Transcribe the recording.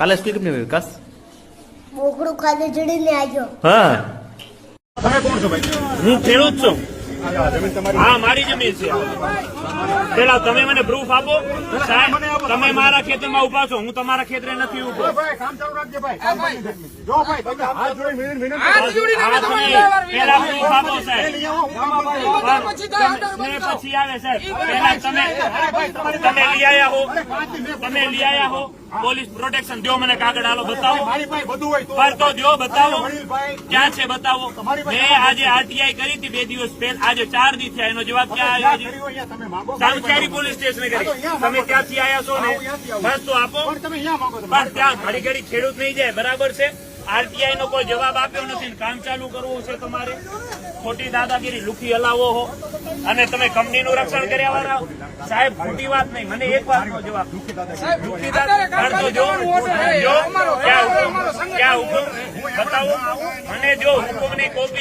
કાલે સ્કૂલ કેમ નહીં વિકાસ? બોકડું ખાધે ચડીને આવ્યો. હા, તમે કોણ છો ભાઈ? હું ખેડૂત છું. જમીન તમારી? હા, મારી જમીન છે. પેલા તમે મને પ્રૂફ આપો. સાહેબ, તમે મારા ખેતરમાં ઉભા છો, હું તમારા ખેતરે નથી ઉભો. ભાઈ કામ ચાલુ રાખજે ભાઈ. જો ભાઈ તમે હાથ જોડી વિનંતી પેલા પ્રૂફ આપો સાહેબ. લઈ આવો. ને પછી આવે સાહેબ. પેલા તમે લઈ આયા હો. તમે લઈ આયા હો. પોલીસ પ્રોટેક્શન દો, મને કાગળ આલો બતાવો. મારી પાસે બધું હોય પર તો દો, બતાવો. વડીલભાઈ ક્યાં છે બતાવો. મેં આજે આરટીઆઈ કરી હતી 2 દિવસ પહેલા, આજે 4 દી થયા. એનો જવાબ ક્યાં આવ્યો? કર્યું અહીંયા તમે માંગો. સામચારી પોલીસ સ્ટેશન કરી. તમે ત્યાંથી આયા છો ને, બસ તો આપો. પણ તમે અહીંયા માંગો. પણ ત્યાં ઘડી ઘડી ખેડૂત નહીં જાય, બરાબર છે. આરટીઆઈ નો કોઈ જવાબ આપ્યો નથી. કામ ચાલુ કરવું છે તમારે. ખોટી દાદાગીરી લુખી હલાવો હો અને તમે કંપનીનું રક્ષણ કર્યા વાળા. સાહેબ, ખોટી વાત નહીં. મને એક વાતનો જવાબ. લુખી દાદા જો ક્યાં હુકમ બતાવો મને. જો હુકમની કોપી